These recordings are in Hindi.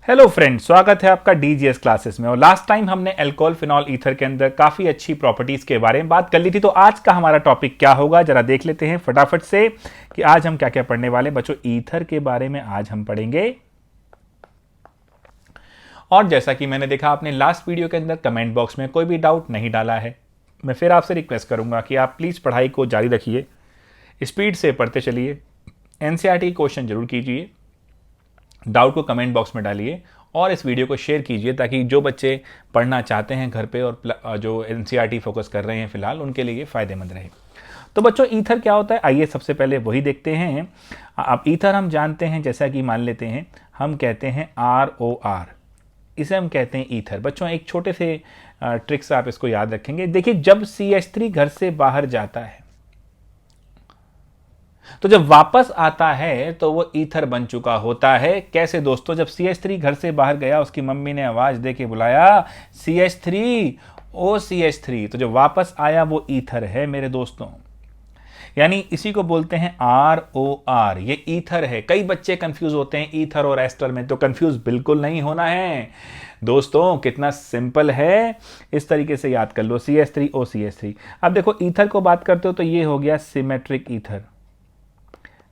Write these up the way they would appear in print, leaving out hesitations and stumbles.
हेलो फ्रेंड्स, स्वागत है आपका डीजीएस क्लासेस में। और लास्ट टाइम हमने अल्कोहल फिनॉल ईथर के अंदर काफ़ी अच्छी प्रॉपर्टीज के बारे में बात कर ली थी। तो आज का हमारा टॉपिक क्या होगा, जरा देख लेते हैं फटाफट से कि आज हम क्या क्या पढ़ने वाले हैं। बच्चों, ईथर के बारे में आज हम पढ़ेंगे। और जैसा कि मैंने देखा आपने लास्ट वीडियो के अंदर कमेंट बॉक्स में कोई भी डाउट नहीं डाला है, मैं फिर आपसे रिक्वेस्ट करूंगा कि आप प्लीज़ पढ़ाई को जारी रखिए, स्पीड से पढ़ते चलिए, एनसीईआरटी क्वेश्चन जरूर कीजिए, डाउट को कमेंट बॉक्स में डालिए और इस वीडियो को शेयर कीजिए ताकि जो बच्चे पढ़ना चाहते हैं घर पे और जो एनसीईआरटी फोकस कर रहे हैं फिलहाल, उनके लिए फ़ायदेमंद रहे। तो बच्चों, ईथर क्या होता है, आइए सबसे पहले वही देखते हैं। अब ईथर हम जानते हैं, जैसा कि मान लेते हैं हम कहते हैं ROR, इसे हम कहते हैं ईथर। बच्चों, एक छोटे से ट्रिक्स आप इसको याद रखेंगे। देखिए, जब CH3 घर से बाहर जाता है तो जब वापस आता है तो वो ईथर बन चुका होता है। कैसे दोस्तों, जब CH3 घर से बाहर गया, उसकी मम्मी ने आवाज दे के बुलाया CH3, ओ CH3, तो जब वापस आया वो ईथर है मेरे दोस्तों। यानी इसी को बोलते हैं ROR, ये ईथर है। कई बच्चे कंफ्यूज होते हैं ईथर और एस्टर में, तो कंफ्यूज बिल्कुल नहीं होना है दोस्तों। कितना सिंपल है, इस तरीके से याद कर लो, CH3 ओ CH3। अब देखो, ईथर को बात करते हो तो ये हो गया सिमेट्रिक ईथर।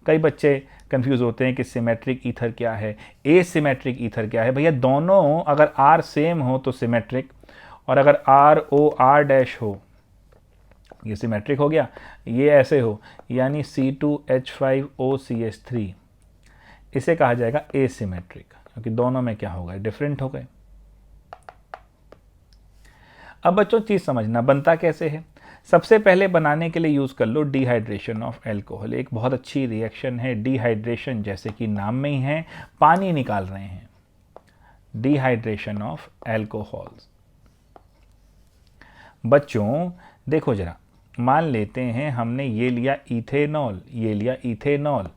कई बच्चे कंफ्यूज होते हैं कि सिमेट्रिक ईथर क्या है, एसिमेट्रिक ईथर क्या है। भैया, दोनों अगर R सेम हो तो सिमेट्रिक, और अगर ROR डैश हो ये सिमेट्रिक हो गया, ये ऐसे हो यानी C2H5OCH3, इसे कहा जाएगा एसिमेट्रिक, क्योंकि दोनों में क्या हो गए, डिफरेंट हो गए। अब बच्चों, चीज समझना, बनता कैसे है। सबसे पहले बनाने के लिए यूज कर लो डिहाइड्रेशन ऑफ एल्कोहल। एक बहुत अच्छी रिएक्शन है डिहाइड्रेशन, जैसे कि नाम में ही है, पानी निकाल रहे हैं, डिहाइड्रेशन ऑफ एल्कोहल। बच्चों देखो जरा, मान लेते हैं हमने ये लिया इथेनॉल, ये लिया इथेनॉल,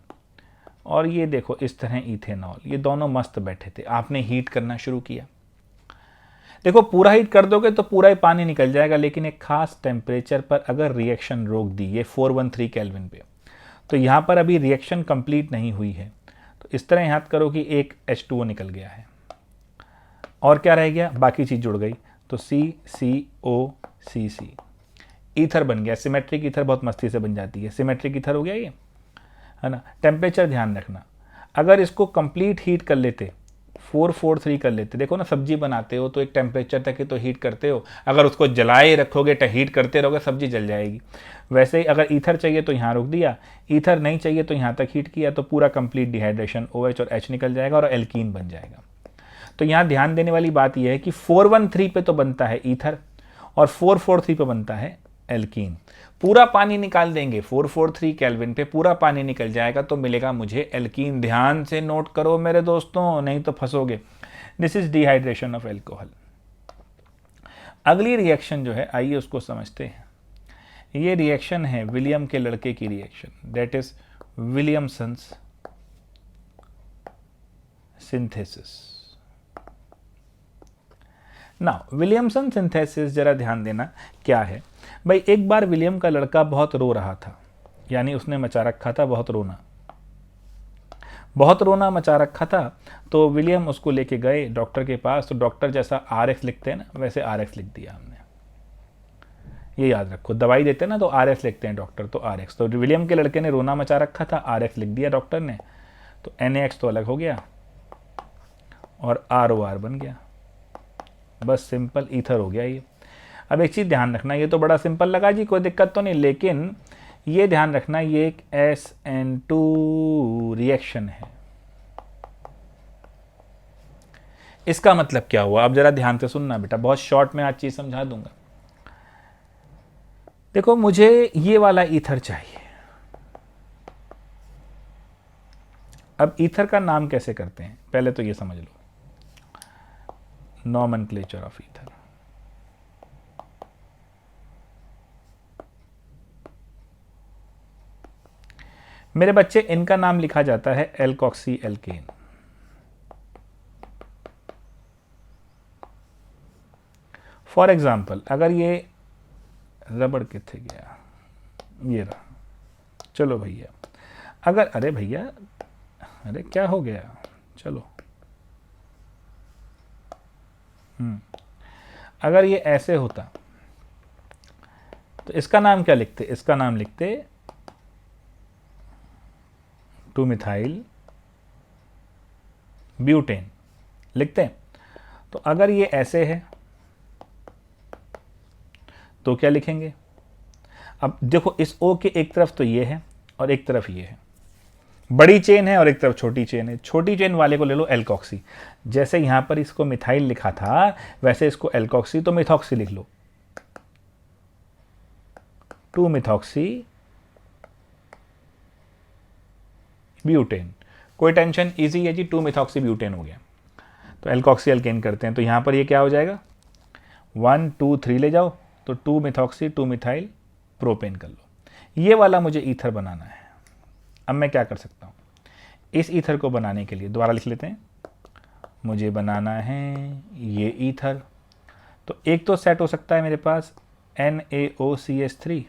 और ये देखो इस तरह इथेनॉल, ये दोनों मस्त बैठे थे। आपने हीट करना शुरू किया। देखो, पूरा हीट कर दोगे तो पूरा ही पानी निकल जाएगा, लेकिन एक खास टेम्परेचर पर अगर रिएक्शन रोक दी, ये 413 केल्विन पे, तो यहाँ पर अभी रिएक्शन कंप्लीट नहीं हुई है। तो इस तरह याद करो कि एक H2O निकल गया है, और क्या रह गया, बाकी चीज़ जुड़ गई, तो CCOCC, ईथर बन गया। सिमेट्रिक ईथर बहुत मस्ती से बन जाती है, सिमेट्रिक ईथर हो गया ये, है ना। टेम्परेचर ध्यान रखना, अगर इसको कंप्लीट हीट कर लेते, 443 कर लेते, देखो ना, सब्जी बनाते हो तो एक टेम्परेचर तक ही तो हीट करते हो, अगर उसको जलाए रखोगे, हीट करते रहोगे, सब्जी जल जाएगी। वैसे ही अगर ईथर चाहिए तो यहाँ रोक दिया, ईथर नहीं चाहिए तो यहाँ तक हीट किया, तो पूरा कंप्लीट डिहाइड्रेशन, OH और H निकल जाएगा और एल्कीन बन जाएगा। तो यहाँ ध्यान देने वाली बात यह है कि 413 पे तो बनता है ईथर और 443 पे बनता है एल्कीन। पूरा पानी निकाल देंगे, 443 केल्विन पे पूरा पानी निकल जाएगा तो मिलेगा मुझे एल्कीन। ध्यान से नोट करो मेरे दोस्तों, नहीं तो फंसोगे। This is dehydration of alcohol. अगली रिएक्शन जो है, आइए उसको समझते हैं। ये रिएक्शन है विलियम के लड़के की reaction, that is Williamson's synthesis. Now Williamson synthesis, जरा ध्यान देना क्या है। भाई, एक बार विलियम का लड़का बहुत रो रहा था, यानी उसने मचा रखा था बहुत रोना, बहुत रोना मचा रखा था। तो विलियम उसको लेके गए डॉक्टर के पास, तो डॉक्टर जैसा RX लिखते हैं ना, वैसे RX लिख दिया हमने। ये याद रखो, दवाई देते हैं ना तो RX लिखते हैं डॉक्टर, तो RX। तो विलियम के लड़के ने रोना मचा रखा था, RX लिख दिया डॉक्टर ने, तो NaX तो अलग हो गया और ROR बन गया। बस सिंपल ईथर हो गया ये। अब एक चीज़ ध्यान रखना, ये तो बड़ा सिंपल लगा जी, कोई दिक्कत तो नहीं, लेकिन ये ध्यान रखना ये एक SN2 रिएक्शन है। इसका मतलब क्या हुआ, अब जरा ध्यान से सुनना बेटा, बहुत शॉर्ट में आज चीज़ समझा दूंगा। देखो, मुझे ये वाला ईथर चाहिए। अब ईथर का नाम कैसे करते हैं, पहले तो ये समझ लो, नॉमेनक्लेचर ऑफ ईथर। मेरे बच्चे, इनका नाम लिखा जाता है एल्कोक्सी एल्केन। फॉर एग्जाम्पल, अगर ये रबड़ किथे गया, ये रहा, चलो भैया, अगर, अरे भैया, अरे क्या हो गया, चलो, अगर ये ऐसे होता तो इसका नाम क्या लिखते? इसका नाम लिखते 2-मिथाइल ब्यूटेन लिखते हैं। तो अगर ये ऐसे है तो क्या लिखेंगे? अब देखो, इस O के एक तरफ तो ये है और एक तरफ ये है, बड़ी चेन है और एक तरफ छोटी चेन है। छोटी चेन वाले को ले लो एल्कोक्सी। जैसे यहां पर इसको मिथाइल लिखा था वैसे इसको एल्कोक्सी, तो मिथॉक्सी लिख लो, 2-मिथॉक्सी ब्यूटेन। कोई टेंशन, इजी है जी, 2-मिथॉक्सी ब्यूटेन हो गया। तो एल्कोक्सी अल्केन करते हैं, तो यहां पर ये क्या हो जाएगा, 1 2 3 ले जाओ, तो 2-मिथॉक्सी 2-मिथाइल प्रोपेन कर लो। ये वाला मुझे ईथर बनाना है। अब मैं क्या कर सकता हूँ, इस ईथर को बनाने के लिए दोबारा लिख लेते हैं, मुझे बनाना है ये ईथर। तो एक तो सेट हो सकता है मेरे पास NaOCH3।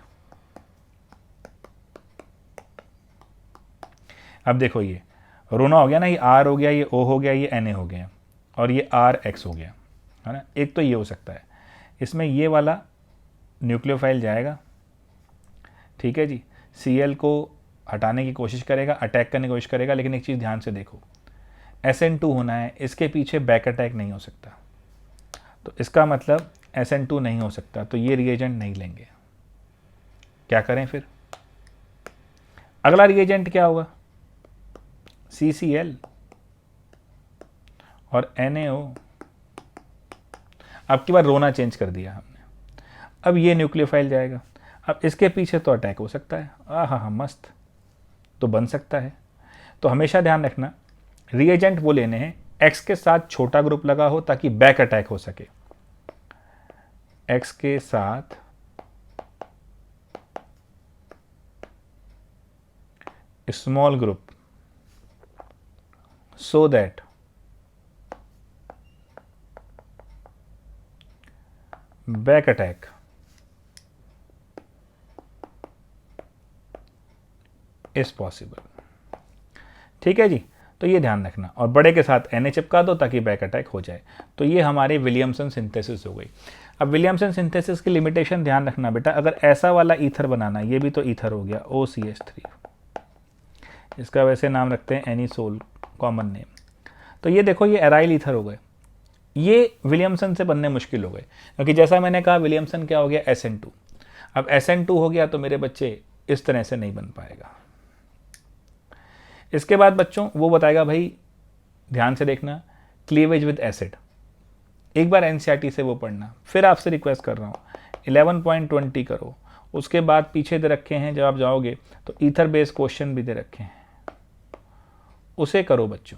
अब देखो, ये रोना हो गया ना, ये R हो गया, ये O हो गया, ये Na हो गया और ये RX हो गया, है ना। एक तो ये हो सकता है, इसमें ये वाला न्यूक्लियोफाइल जाएगा, ठीक है जी, Cl को हटाने की कोशिश करेगा, अटैक करने की कोशिश करेगा, लेकिन एक चीज़ ध्यान से देखो, SN2 होना है, इसके पीछे बैक अटैक नहीं हो सकता, तो इसका मतलब SN2 नहीं हो सकता, तो ये रिएजेंट नहीं लेंगे। क्या करें फिर? अगला रिएजेंट क्या होगा, CCl और NaO। अब की बार रोना चेंज कर दिया हमने, अब ये न्यूक्लियोफाइल जाएगा, अब इसके पीछे तो अटैक हो सकता है, हाँ मस्त, तो बन सकता है। तो हमेशा ध्यान रखना, रिएजेंट वो लेने हैं X के साथ छोटा ग्रुप लगा हो ताकि बैक अटैक हो सके। X के साथ small group, so that back attack is possible. ठीक है जी, तो ये ध्यान रखना, और बड़े के साथ Na चिपका दो ताकि बैक अटैक हो जाए। तो ये हमारे विलियमसन सिंथेसिस हो गई। अब विलियमसन सिंथेसिस की लिमिटेशन ध्यान रखना बेटा, अगर ऐसा वाला ईथर बनाना, ये भी तो ईथर हो गया OCH3, इसका वैसे नाम रखते हैं एनिसोल, कॉमन नेम। तो ये देखो, ये एराइल ईथर हो गए, ये विलियमसन से बनने मुश्किल हो गए, क्योंकि जैसा मैंने कहा विलियमसन क्या हो गया, SN2। अब SN2 हो गया तो मेरे बच्चे इस तरह से नहीं बन पाएगा। इसके बाद बच्चों वो बताएगा, भाई ध्यान से देखना, क्लीवेज विद एसिड, एक बार NCERT से वो पढ़ना। फिर आपसे रिक्वेस्ट कर रहा हूँ 11.20 करो, उसके बाद पीछे दे रखे हैं, जब आप जाओगे तो ईथर बेस्ड क्वेश्चन भी दे रखे हैं, उसे करो बच्चों।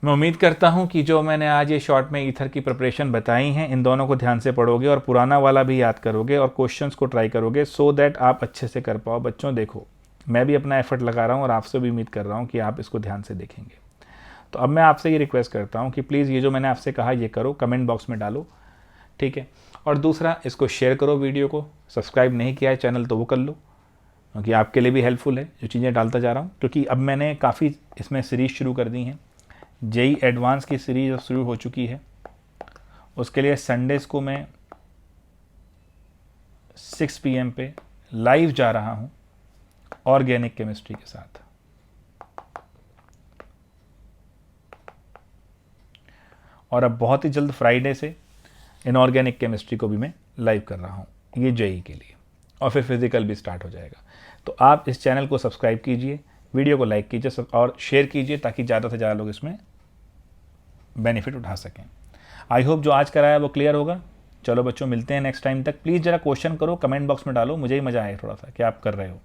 मैं उम्मीद करता हूं कि जो मैंने आज ये शॉर्ट में ईथर की प्रिपरेशन बताई हैं, इन दोनों को ध्यान से पढ़ोगे और पुराना वाला भी याद करोगे और क्वेश्चंस को ट्राई करोगे, सो दैट आप अच्छे से कर पाओ। बच्चों देखो, मैं भी अपना एफर्ट लगा रहा हूं और आपसे भी उम्मीद कर रहा हूं कि आप इसको ध्यान से देखेंगे। तो अब मैं आपसे ये रिक्वेस्ट करता हूँ कि प्लीज़ ये जो मैंने आपसे कहा ये करो, कमेंट बॉक्स में डालो, ठीक है। और दूसरा, इसको शेयर करो वीडियो को, सब्सक्राइब नहीं किया है चैनल तो वो कर लो, क्योंकि आपके लिए भी हेल्पफुल है जो चीज़ें डालता जा रहा हूँ। क्योंकि अब मैंने काफ़ी इसमें सीरीज़ शुरू कर दी हैं, JEE एडवांस की सीरीज शुरू हो चुकी है, उसके लिए संडेज़ को मैं 6 PM पे लाइव जा रहा हूँ ऑर्गेनिक केमिस्ट्री के साथ। और अब बहुत ही जल्द फ्राइडे से इनऑर्गेनिक केमिस्ट्री को भी मैं लाइव कर रहा हूँ, ये JEE के लिए, और फिर फिजिकल भी स्टार्ट हो जाएगा। तो आप इस चैनल को सब्सक्राइब कीजिए, वीडियो को लाइक कीजिए और शेयर कीजिए ताकि ज़्यादा से ज़्यादा लोग इसमें बेनिफिट उठा सकें। आई होप जो आज कराया वो क्लियर होगा। चलो बच्चों, मिलते हैं नेक्स्ट टाइम तक। प्लीज़ ज़रा क्वेश्चन करो, कमेंट बॉक्स में डालो, मुझे ही मज़ा आए थोड़ा सा कि आप कर रहे हो।